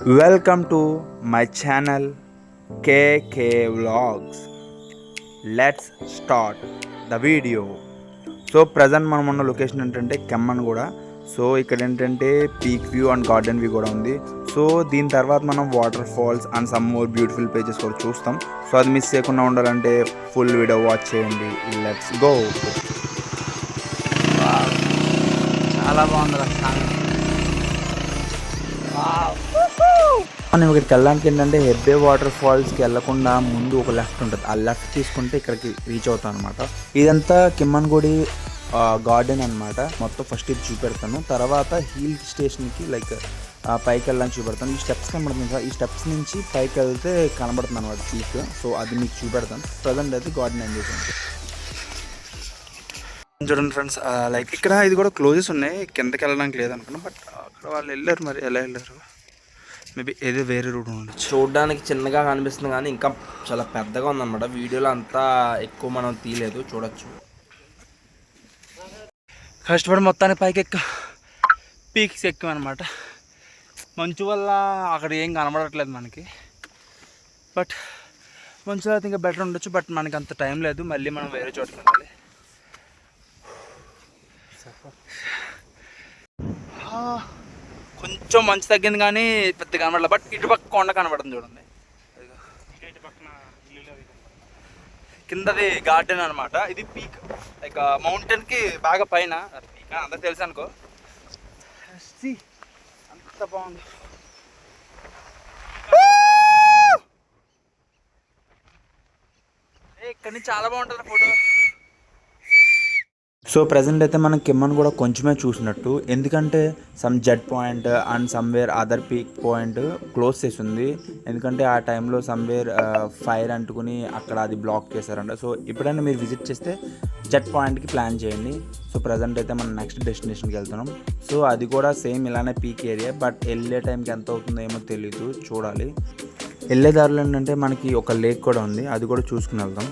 Welcome to my channel KK Vlogs. Let's start the video. So present మనం ఉన్న location ఏంటంటే కెమ్మన్ కూడా. సో ఇక్కడ ఏంటంటే peak view and garden view కూడా ఉంది. సో దీని తర్వాత మనం waterfalls and some more beautiful places కూడా చూస్తాం. సో అది మిస్ చేయకుండా ఉండాలంటే ఫుల్ వీడియో వాచ్ చేయండి. Let's go. చాలా బాగుంది మనం ఇక్కడికి వెళ్ళడానికి ఏంటంటే హెబ్బే వాటర్ ఫాల్స్కి వెళ్ళకుండా ముందు ఒక లెఫ్ట్ ఉంటుంది. ఆ లెఫ్ట్ తీసుకుంటే ఇక్కడికి రీచ్ అవుతాం అనమాట. ఇదంతా కిమ్మన్గుడి గార్డెన్ అనమాట. మొత్తం ఫస్ట్ ఇది చూపెడతాను, తర్వాత హిల్ స్టేషన్కి లైక్ పైకి వెళ్ళడానికి చూపెడతాను. ఈ స్టెప్స్ కనబడుతుంది కదా, ఈ స్టెప్స్ నుంచి పైకి వెళ్తే కనబడుతుంది అనమాట పీక్. సో అది మీకు చూపెడతాను. ప్రజెంట్ అయితే గార్డెన్ ఎంజాయ్ చేయండి. చూడండి ఫ్రెండ్స్, లైక్ ఇక్కడ ఇది కూడా క్లోజెస్ ఉన్నాయి, కిందకి వెళ్ళడానికి లేదనుకున్నాం. బట్ అక్కడ వాళ్ళు వెళ్ళారు, మరి ఎలా వెళ్ళారు మేబీ ఏదో వేరే రూట్ ఉండొచ్చు. చూడడానికి చిన్నగా కనిపిస్తుంది కానీ ఇంకా చాలా పెద్దగా ఉందన్నమాట. వీడియోలో అంతా ఎక్కువ మనం తీయలేదు, చూడొచ్చు. కష్టపడి మొత్తానికి పైకి పీక్స్ ఎక్కామన్నమాట. మంచు వల్ల అక్కడ ఏం కనబడట్లేదు మనకి. బట్ మంచు అయితే ఇంకా బెటర్ ఉండొచ్చు. బట్ మనకి అంత టైం లేదు, మళ్ళీ మనం వేరే చోటుకి వెళ్ళాలి. కొంచెం మంచు తగ్గింది కానీ పెద్ద కనబడలేదు. బట్ ఇటుపక్క కొండ కనబడుతుంది చూడండి. కిందది గార్డెన్ అనమాట. ఇది పీక్, లైక్ మౌంటైన్కి బాగా పైన పీక్ అందరికి తెలుసు అనుకో. అంత బాగుంది. ఇక్కడి నుంచి చాలా బాగుంటుంది ఫోటో. సో ప్రజెంట్ అయితే మనం కిమ్మన్ కూడా కొంచెమే చూసినట్టు, ఎందుకంటే some Z point and somewhere other peak point close చేసి ఉంది. ఎందుకంటే ఆ టైంలో సమ్వేర్ ఫైర్ అంటుకుని అక్కడ అది బ్లాక్ చేశారంట. సో ఎప్పుడైనా మీరు విజిట్ చేస్తే జెడ్ పాయింట్కి ప్లాన్ చేయండి. సో ప్రజెంట్ అయితే మనం నెక్స్ట్ డెస్టినేషన్కి వెళ్తున్నాం. సో అది కూడా సేమ్ ఇలానే పీక్ ఏరియా. బట్ వెళ్ళే టైంకి ఎంత అవుతుందో ఏమో తెలీదు, చూడాలి. వెళ్ళే దారిలో ఏంటంటే మనకి ఒక లేక్ కూడా ఉంది, అది కూడా చూసుకుని వెళ్దాం.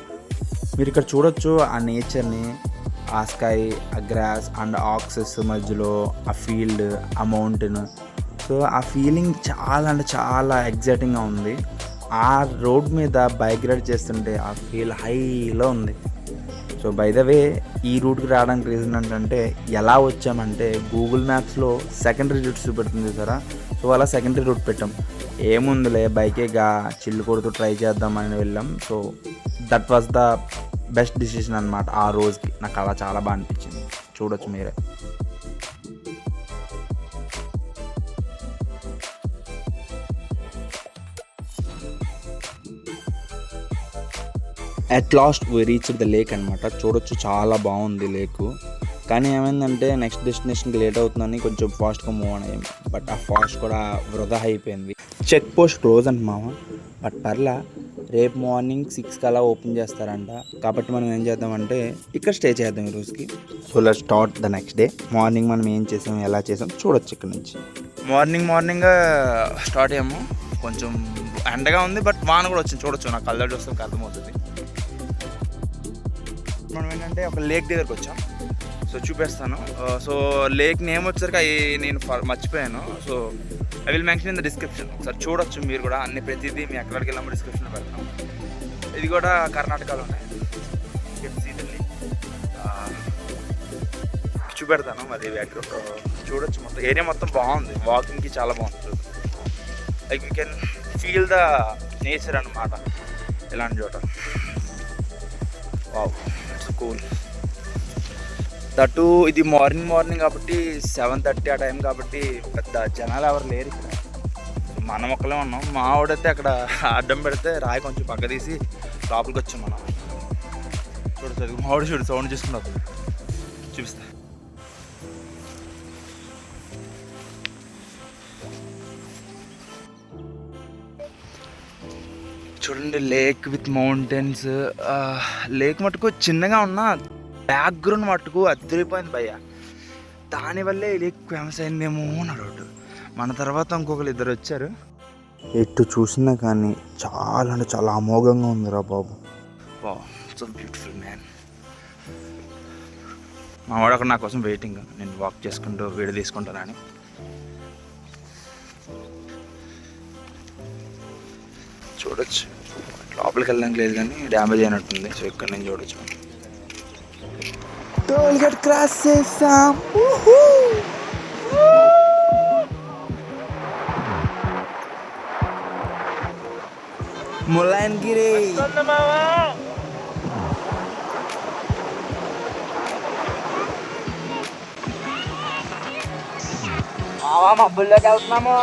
మీరు ఇక్కడ చూడొచ్చు ఆ నేచర్ని, ఆ స్కై, ఆ గ్రాస్ అండ్ ఆక్సెస్ మధ్యలో ఆ ఫీల్డ్, ఆ మౌంటైన్. సో ఆ ఫీలింగ్ చాలా అంటే చాలా ఎగ్జైటింగ్గా ఉంది. ఆ రోడ్ మీద బైక్ రైడ్ చేస్తుంటే ఆ ఫీల్ హైలో ఉంది. సో బై ద వే ఈ రూట్కి రావడానికి రీజన్ ఏంటంటే, ఎలా వచ్చామంటే గూగుల్ మ్యాప్స్లో సెకండరీ రూట్ చూపెడుతుంది సారా. సో అలా సెకండరీ రూట్ పెట్టాం. ఏముందిలే బైకేగా చిల్లు కొడుతూ ట్రై చేద్దామని వెళ్ళాం. So that was the best decision అనమాట ఆ రోజుకి. నాకు అలా చాలా బాగా అనిపించింది, చూడొచ్చు మీరే. At last we reached the lake అనమాట. చూడొచ్చు చాలా బాగుంది లేకు. కానీ ఏమైందంటే నెక్స్ట్ డెస్టినేషన్కి లేట్ అవుతుందని కొంచెం ఫాస్ట్గా మూవ్ అయ్యాం. బట్ ఆ ఫాస్ట్ కూడా వృధా అయిపోయింది. చెక్ పోస్ట్ క్లోజ్ అంట మామ. బట్ పర్లా, రేపు మార్నింగ్ 6కి అలా ఓపెన్ చేస్తారంట. కాబట్టి మనం ఏం చేద్దామంటే ఇక్కడ స్టే చేద్దాం ఈ రోజుకి. So let's start the next day. Morning మనం ఏం చేసాం, ఎలా చేసాం చూడొచ్చు ఇక్కడ నుంచి. మార్నింగ్ స్టార్ట్ అయ్యాము. కొంచెం ఎండగా ఉంది, బట్ వాన కూడా వచ్చింది. చూడొచ్చు, నాకు కళ్ళ చూస్తే అర్థమవుతుంది. మనం ఏంటంటే ఒక లేక్ దగ్గరకు వచ్చాం. సో చూపిస్తాను. సో లేక్ నేమ్ వచ్చేసరికి అవి నేను మర్చిపోయాను. So I will mention in the description. ఒకసారి చూడొచ్చు మీరు కూడా. అన్ని ప్రతిదీ మీ ఎక్కడికి వెళ్ళామో డిస్క్రిప్షన్లో పెడతాం. ఇది కూడా కర్ణాటకలోనే చూపెడతాను. మరి చూడొచ్చు, మొత్తం ఏరియా మొత్తం బాగుంది. వాకింగ్కి చాలా బాగుంటుంది. Like you can feel the nature అన్నమాట ఇలాంటి చోట. Wow, it's cool. దట్టు ఇది మార్నింగ్ కాబట్టి 7:30 ఆ టైం కాబట్టి పెద్ద జనాలు ఎవరు లేరు ఇక్కడ. మనం ఒక్కలే ఉన్నాం. మా వాడైతే అక్కడ అడ్డం పెడితే రాయి కొంచెం పక్క తీసి లోపలికి వచ్చాం మనం. చూడచ్చు, మా వాడు చూడు సౌండ్ చేసుకున్నాడు. చూపిస్తా. చూడండి, లేక్ విత్ మౌంటైన్స్. లేక్ మటుకు చిన్నగా ఉన్నా బ్యాక్గ్రౌండ్ మట్టుకు అద్దరిపోయింది భయ్య. దానివల్లే లేక్ ఫేమస్ అయిందేమో నా రోడ్డు. మన తర్వాత ఇంకొకరు ఇద్దరు వచ్చారు. ఎటు చూసినా కానీ చాలా అంటే చాలా అమోఘంగా ఉందిరా బాబు. Wow, so beautiful man. మా వాడు అక్కడ నా కోసం వెయిటింగ్, నేను వాక్ చేసుకుంటూ వీడియో తీసుకుంటానని. చూడొచ్చు. లోపలికి వెళ్ళడానికి లేదు కానీ డ్యామేజ్ అయినట్టుంది. సో ఇక్కడ నుంచి చూడొచ్చు. టోల్ గేట్ క్రాస్ చేసాం. ములాయన్గిరి. మబ్బుల్లోకి వెళ్తున్నాము.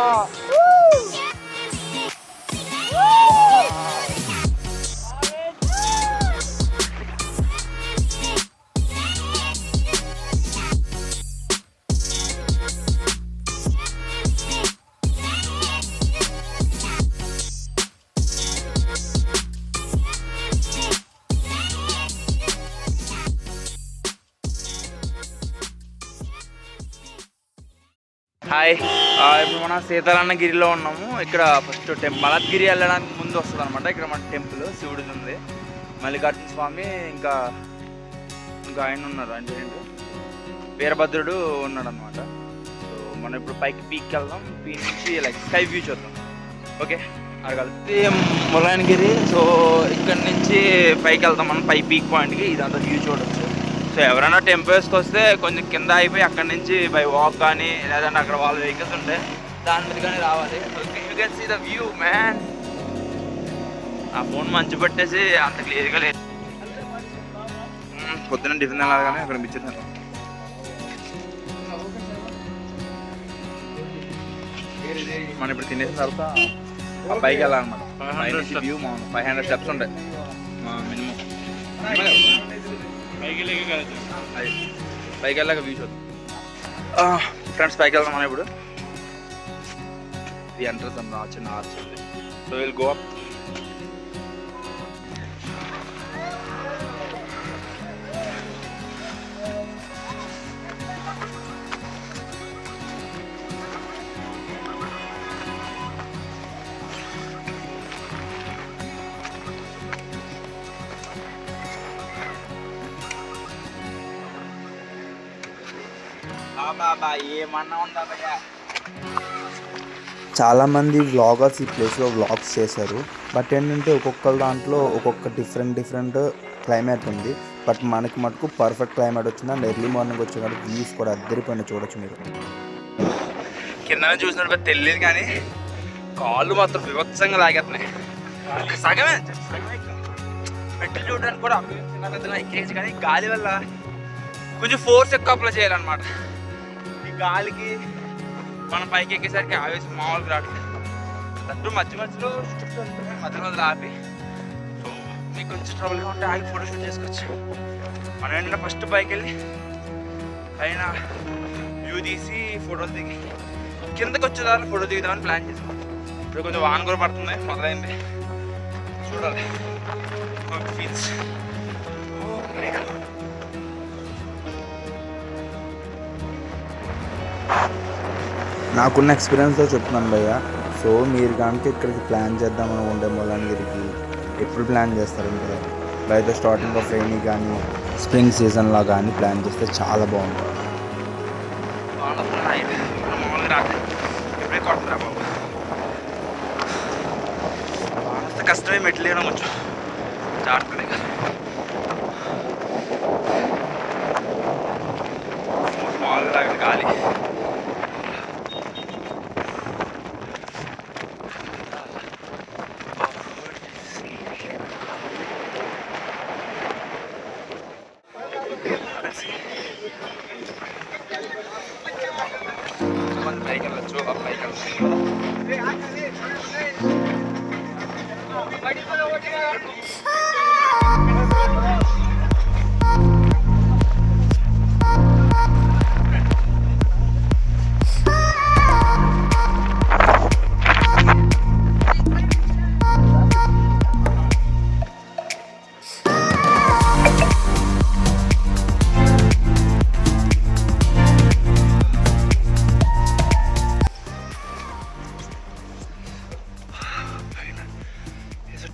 హాయ్, ఇప్పుడు మన సీతారామగిరిలో ఉన్నాము. ఇక్కడ ఫస్ట్ మలద్గిరి వెళ్ళడానికి ముందు వస్తుంది అనమాట. ఇక్కడ మన టెంపుల్ శివుడిది ఉంది, మల్లికార్జున స్వామి, ఇంకా ఆయన ఉన్నారు. అంటే వీరభద్రుడు ఉన్నాడు అనమాట. సో మనం ఇప్పుడు పైకి పీక్కి వెళ్దాం. పీక్ నుంచి లైక్ స్కై వ్యూ చూద్దాం. ఓకే, అది కలిపి ములాయనగిరి. సో ఇక్కడ నుంచి పైకి వెళ్తాం మనం, పై పీక్ పాయింట్కి. ఇదంతా వ్యూ చూడవచ్చు. సో ఎవరైనా టెంపుల్స్కి వస్తే కొంచెం కింద అయిపోయి అక్కడ నుంచి బై వాక్ కానీ లేదంటే అక్కడ వాళ్ళ వెహికల్స్ ఉంటాయి దాని మీద కానీ రావాలి. You can see the view man. ఆ ఫోన్ మంచు పట్టేసి అంత క్లియర్గా లేదు. పొద్దున్న టిఫిన్ వెళ్ళాలి అక్కడ మిచ్చింది. మనం ఇప్పుడు తినేసిన తర్వాత ఆ పైకి వెళ్ళాలన్నమాట. వ్యూ 500 స్టెప్స్ ఉంటాయి మినిమం. పైకి వెళ్ళాక వ్యూ చూద్దాం. ఫ్రెండ్స్ పైకి వెళ్దాం మనం ఇప్పుడు. ఇది ఎంట్రన్స్ అన్న చిన్న ఆర్చ్ ఉంది. So will go up. చాలామంది వ్లాగర్స్ ఈ ప్లేస్లో వ్లాగ్స్ చేశారు. బట్ ఏంటంటే ఒక్కొక్క దాంట్లో ఒక్కొక్క డిఫరెంట్ క్లైమేట్ ఉంది. బట్ మనకి మటుకు పర్ఫెక్ట్ క్లైమేట్ వచ్చింది. అండ్ ఎర్లీ మార్నింగ్ వచ్చిన వ్యూస్ కూడా అద్దరిపోయినా చూడొచ్చు మీరు. కింద చూసినట్టు తెలియదు కానీ కాళ్ళు మాత్రం వివత్సంగా లాగేస్తున్నాయి. సగమే మెట్లు చూడడానికి కూడా ఎక్కేసి, కానీ గాలి వల్ల కొంచెం ఫోర్స్ ఎక్కువ అప్లై చేయాలన్నమాట. ఈ గాలికి మనం పైకి ఎక్కేసరికి ఆవేశం మామూలుగా రావట్లేదు. అటు మధ్యలో మధ్యలో ఆపి సో మీకు కొంచెం ట్రబుల్గా ఉంటే ఆగి ఫోటోషూట్ చేసుకోవచ్చు. మనం ఏంటంటే ఫస్ట్ పైకి వెళ్ళి పైన వ్యూ తీసి ఫోటోలు దిగి కిందకి వచ్చేదాన్ని ఫోటో దిగుదామని ప్లాన్ చేసాం. ఇప్పుడు కొంచెం వాన కూడా పడుతుంది, మొదలైంది. చూడాలి ఫీల్స్. నాకున్న ఎక్స్పీరియన్స్తో చెప్తున్నాను భయ్య. సో మీరు కనుక ఇక్కడికి ప్లాన్ చేద్దామని ఉండే ములాయనగిరికి ఎప్పుడు ప్లాన్ చేస్తారంటే బయట స్టార్టింగ్ ఆఫ్ రైనీ కానీ స్ప్రింగ్ సీజన్లో కానీ ప్లాన్ చేస్తే చాలా బాగుంటుంది. కష్టమే మెట్లు వేయడం కొంచెం జాగ్రత్తగా గాలి. పైకి వెళ్ళచ్చు, పైకి వెళ్ళచ్చు.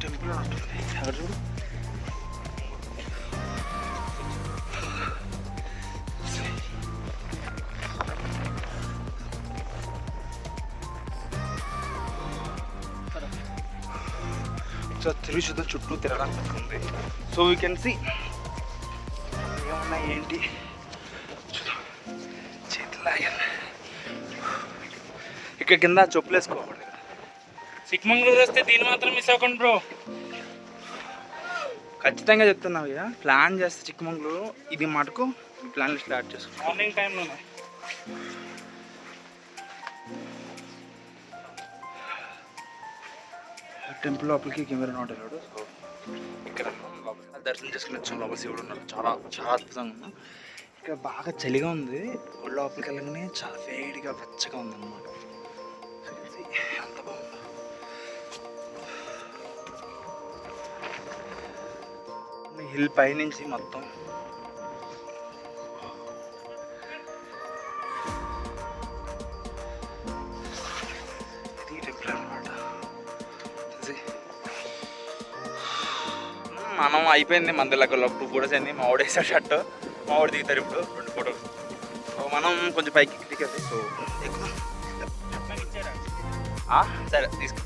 టెంపుల్ ఉంటుంది ఎవరు సో తిరుచుతో చుట్టూ తిరగడానికి ఉంది. సో వీ కెన్ సీ ఏమున్నాయి ఏంటి. చేతులు ఇక్కడ కింద చెప్పులు వేసుకోకూడదు. చిక్మంగళూరు వస్తే దీన్ని మాత్రం మిస్ అవ్వకండి బ్రో. ఖచ్చితంగా చెప్తున్నావు ఇక ప్లాన్ చేస్తే చిక్కమంగళూరు ఇది మటుకు ప్లాన్లు స్టార్ట్ చేసుకో. మార్నింగ్ టైంలోనే టెంపుల్ లోపలికి కెమెరా నాట్ వెళ్ళాడు. సో ఇక్కడ దర్శనం చేసుకుని వచ్చాం. లోపల శివుడు ఉన్నారు. చాలా చాలా అద్భుతంగా ఉన్నాం. ఇక్కడ బాగా చలిగా ఉంది. లోపలికి వెళ్ళగానే చాలా వేడిగా వెచ్చగా ఉంది అన్నమాట. ఎంత బాగుందో. హిల్ పైనుంచి మొత్తం ఇది టెంపుల్ అన్నమాట. మనం అయిపోయింది మన దగ్గర 2 ఫోటోస్ అయింది. మా వాడు వేసాడు షర్ట్, మా వాడు దిగుతారు ఇప్పుడు 2 ఫోటోస్. సో మనం కొంచెం పైకి దిగదు. సో సరే తీసుకో.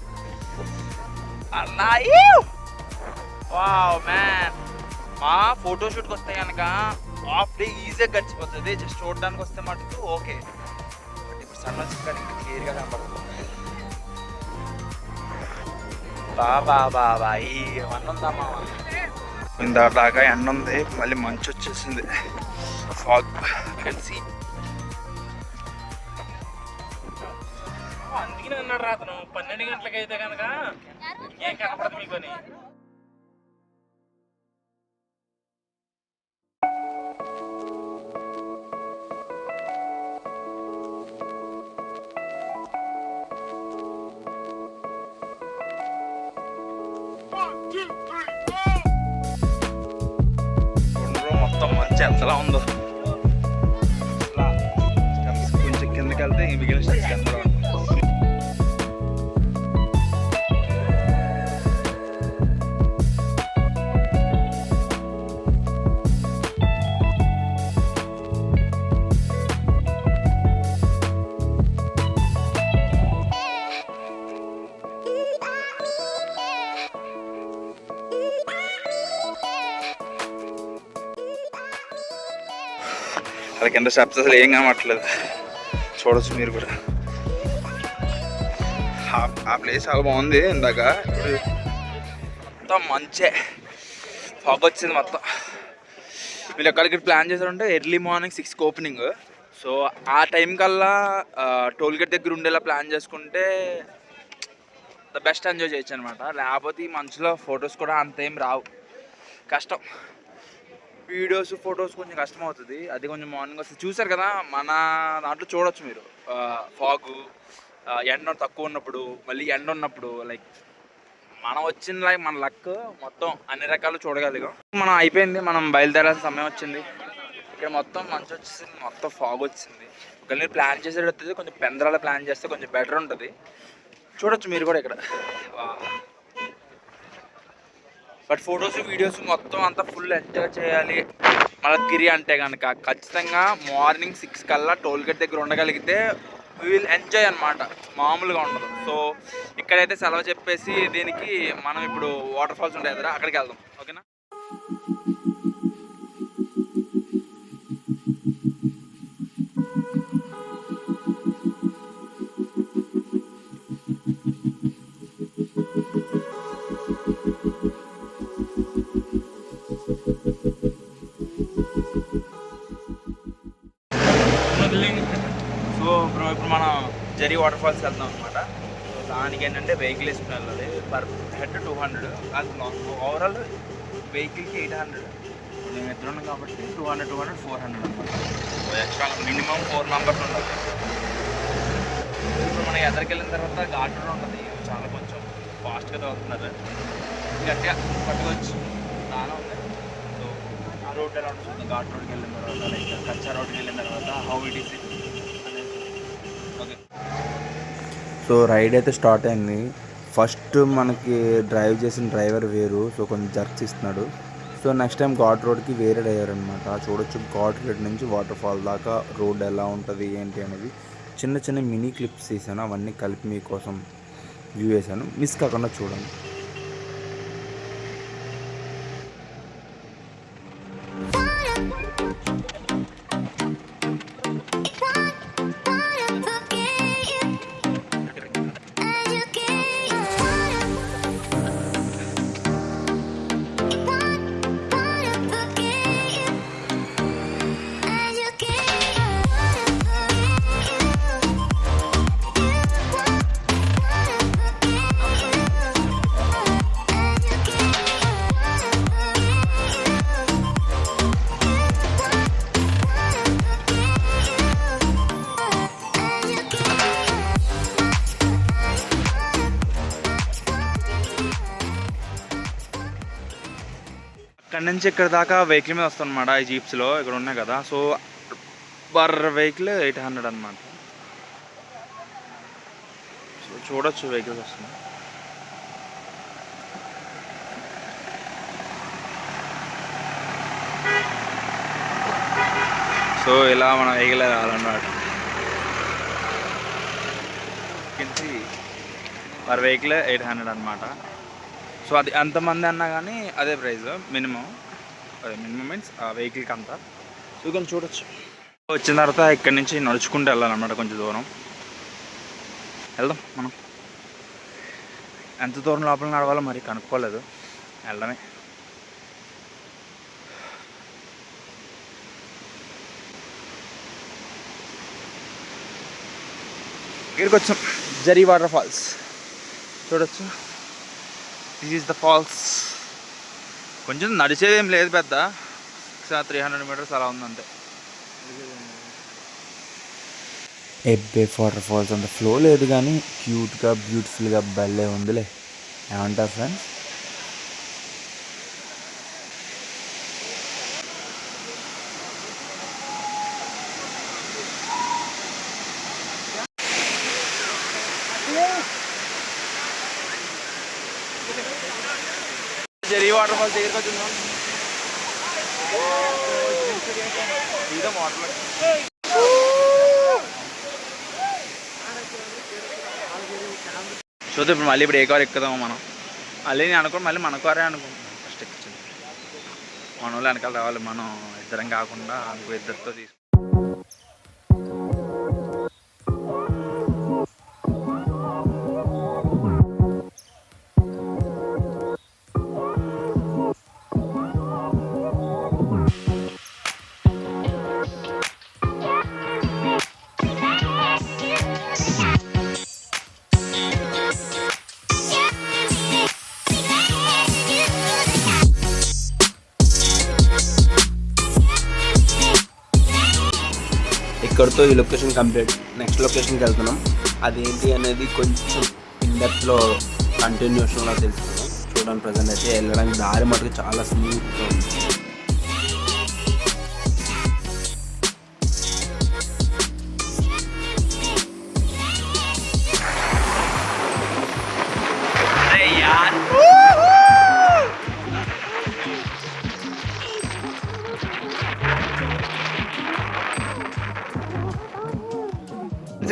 అలా వావ్ మ్యాన్. మా ఫోటోషూట్కి వస్తే కనుక హాఫ్ డే ఈజీగా గడిచిపోతుంది. జస్ట్ చూడడానికి వస్తే మటుకు ఓకే. బట్ ఇప్పుడు సన్న చిక్కని ఇంకా క్లియర్గా కనపడుతుంది. బాబా ఈ వన్ ఉందమ్మా. ఇందాక ఎండ ఉంది, మళ్ళీ మంచు వచ్చేసింది. ఫాగ్ కలిసి అందుకనే అన్నాడు రా అతను 12 గంటలకు అయితే కనుక ఏం కనపడదు మీకు అని. మొత్తం మంచి ఎంతలా ఉందో. స్టెప్స్ కొంచెం కిందకి వెళ్తే మిగిలిన స్టెప్స్ కిందలో ఉంటుంది. అది కింద స్టెప్స్ అసలు ఏం కనబట్టలేదు. చూడొచ్చు మీరు కూడా. ఆ ప్లేస్ చాలా బాగుంది. ఇందాక మొత్తం మంచే ఫాగ్ వచ్చింది మొత్తం. వీళ్ళు ఎక్కడికి ప్లాన్ చేశారంటే ఎర్లీ మార్నింగ్ 6కి ఓపెనింగ్. సో ఆ టైం కల్లా టోల్గేట్ దగ్గర ఉండేలా ప్లాన్ చేసుకుంటే ద బెస్ట్ ఎంజాయ్ చేయొచ్చు అనమాట. లేకపోతే ఈ మంచులో ఫొటోస్ కూడా అంతేం రావు, కష్టం. వీడియోస్ ఫొటోస్ కొంచెం కష్టం అవుతుంది. అది కొంచెం మార్నింగ్ వస్తే చూసారు కదా మన దాంట్లో చూడొచ్చు మీరు. ఫాగు ఎండ తక్కువ ఉన్నప్పుడు, మళ్ళీ ఎండ ఉన్నప్పుడు, లైక్ మనం వచ్చిన మన లక్ మొత్తం అన్ని రకాలు చూడగలిగాం. మనం అయిపోయింది, మనం బయలుదేరాల్సిన సమయం వచ్చింది. ఇక్కడ మొత్తం మంచు వచ్చేసింది, మొత్తం ఫాగ్ వచ్చింది. ఒకవేళ మీరు ప్లాన్ చేసేటప్పుడు కొంచెం పెందరాల ప్లాన్ చేస్తే కొంచెం బెటర్ ఉంటుంది. చూడొచ్చు మీరు కూడా ఇక్కడ. బట్ ఫొటోస్ వీడియోస్ మొత్తం అంతా ఫుల్ ఎంజాయ్ చేయాలి మలకిరి అంటే కనుక ఖచ్చితంగా మార్నింగ్ 6 కల్లా టోల్గేట్ దగ్గర ఉండగలిగితే విల్ ఎంజాయ్ అనమాట. మామూలుగా ఉండదు. సో ఇక్కడైతే సెలవు చెప్పేసి దీనికి మనం ఇప్పుడు వాటర్ ఫాల్స్ ఉంటాయి కదా అక్కడికి వెళ్దాం. ఓకేనా? సో బ్రో ఇప్పుడు మనం జరీ వాటర్ ఫాల్స్ వెళ్తాం అనమాట. సో దానికి ఏంటంటే వెహికల్ వేసుకుని వెళ్ళాలి. Per head 200. ఓవరాల్ వెహికల్కి 800. మేము ఎదురు ఉన్నాం కాబట్టి 200 400 అనమాట. సో ఎక్స్ట్రా మినిమం 4 మెంబర్స్ ఉండాలి. ఇప్పుడు మనం ఎదరికి వెళ్ళిన తర్వాత ఘాట్ రోడ్ ఉంటుంది. చాలా కొంచెం ఫాస్ట్గా తగ్గుతున్నారు, గట్టిగా పట్టుకోవచ్చు. చాలా ఉంది. సో ఆ రోడ్ ఎలా ఉంటుంది, ఘాట్ రోడ్కి వెళ్ళిన తర్వాత లైక్ కచ్చా రోడ్కి వెళ్ళిన తర్వాత హౌ ఇట్ ఈస్ అనేది. ఓకే. సో రైడ్ అయితే స్టార్ట్ అయింది. ఫస్ట్ మనకి డ్రైవ్ చేసిన డ్రైవర్ వేరు. సో కొంచెం జర్క్స్ ఇస్తున్నాడు. సో నెక్స్ట్ టైం ఘాట్ రోడ్కి వేరే డ్రైవర్ అనమాట. చూడొచ్చు ఘాట్ రోడ్ నుంచి వాటర్ ఫాల్ దాకా రోడ్ ఎలా ఉంటుంది ఏంటి అనేది చిన్న చిన్న మినీ క్లిప్స్ తీసాను. అవన్నీ కలిపి మీకోసం వ్యూ వేసాను. మిస్ కాకుండా చూడండి. ఇక్కడ నుంచి ఇక్కడ దాకా వెహికల్ మీద వస్తాం అనమాట ఈ జీప్స్లో ఇక్కడ ఉన్నాయి కదా. సో పర్ వెహికల్ 800 అనమాట. సో చూడొచ్చు వెహికల్స్ వస్తున్నాయి. సో ఇలా మనం వెహికల్ రావాలన్నమాట. కించి పర్ వెహికల్ 800 అనమాట. సో అది అంతమంది అన్నా కానీ అదే ప్రైస్ మినిమం. అదే మినిమం మీన్స్ ఆ వెహికల్కి అంతా. సో కొంచెం చూడొచ్చు. వచ్చిన తర్వాత ఇక్కడి నుంచి నడుచుకుంటూ వెళ్ళాలన్నమాట. కొంచెం దూరం వెళ్దాం మనం. ఎంత దూరం లోపల నడవాలో మరి కనుక్కోలేదు, వెళ్ళడమే. ఇక్కడికి వచ్చాం, జరీ వాటర్ ఫాల్స్ చూడొచ్చు. This is the false. కొంచెం నడిచేది ఏం లేదు పెద్ద, 300 మీటర్స్ అలా ఉందంతే. ఎబ్బే వాటర్ ఫాల్స్ అంత ఫ్లో లేదు కానీ క్యూట్గా బ్యూటిఫుల్గా భలే ఉందిలే. ఏమంటారు ఫ్రెండ్స్? జరీ వాటర్ ఫాల్స్ దగ్గరికి వచ్చిందాం. చూద్దాం ఇప్పుడు మళ్ళీ ఇప్పుడు ఏ కార్ ఎక్కుదాము మనం. మళ్ళీ నేను అనుకోండి మళ్ళీ మన కారే అనుకుంటున్నాను. ఫస్ట్ ఎక్కించింది మన వాళ్ళు వెనకాల రావాలి, మనం ఇద్దరం కాకుండా ఇంకో ఇద్దరితో తీసుకు. ఇక్కడితో ఈ లొకేషన్ కంప్లీట్. నెక్స్ట్ లొకేషన్కి వెళ్తున్నాం. అదేంటి అనేది కొంచెం ఇన్డెప్త్లో కంటిన్యూషన్లో తెలుసుకున్నాం. చూడండి ప్రజెంట్ అయితే వెళ్ళడానికి దారి మటుకు చాలా స్మూత్గా ఉంది.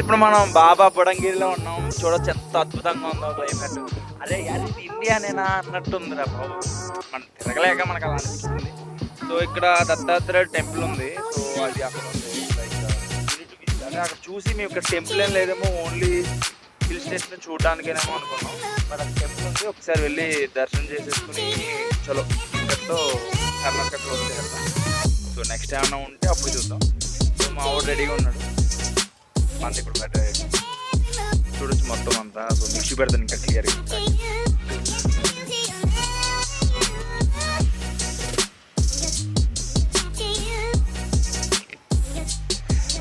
ఇప్పుడు మనం బాబా బుడంగిరిలో ఉన్నాం. చూడొచ్చు ఎంత అద్భుతంగా ఉందో క్లైమేట్. అరే యార్ ఇది ఇండియానేనా అన్నట్టుందిరా బాబు. మనం తిరగలేక మనకు అలా అనిపిస్తుంది. సో ఇక్కడ దత్తాత్రేయ టెంపుల్ ఉంది. సో అది అక్కడ ఉంది. లైక్ అదే అక్కడ చూసి మేము ఇక్కడ టెంపుల్ ఏం లేదేమో, ఓన్లీ హిల్ స్టేషన్ చూడడానికేనేమో అనుకున్నాం. బట్ అది టెంపుల్ ఉంది. ఒకసారి వెళ్ళి దర్శనం చేసేసుకుని చలో ఇక్కడితో కర్ణాటక క్లోజ్ చేద్దాం. సో నెక్స్ట్ ఏమైనా ఉంటే అప్పుడు చూద్దాం. సో మా వాడు రెడీగా ఉన్నాడు. అంత ఇప్పుడు బెటర్ చూడొచ్చు మొత్తం అంతా. సో మిక్సీ పెడతాను ఇంకా క్లియర్గా.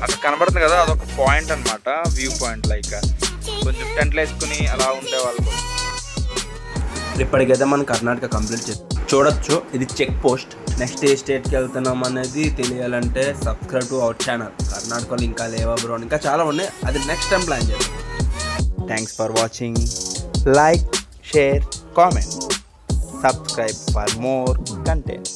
అక్కడ కనబడుతుంది కదా, అదొక పాయింట్ అనమాట, వ్యూ పాయింట్. లైక్ కొంచెం టెంట్లు వేసుకుని అలా ఉండేవాళ్ళు. ఇప్పటికైతే మనం కర్ణాటక కంప్లీట్ చేస్తాం. చూడొచ్చు ఇది చెక్ పోస్ట్. నెక్స్ట్ ఏ స్టేట్కి వెళ్తున్నాం అనేది తెలియాలంటే సబ్స్క్రైబ్ టు అవర్ ఛానల్. కర్ణాటకలో ఇంకా లేవా బ్రో, ఇంకా చాలా ఉన్నాయి. అది నెక్స్ట్ టైం ప్లాన్ చేద్దాం. Thanks for watching. Like, share, comment, subscribe for more content.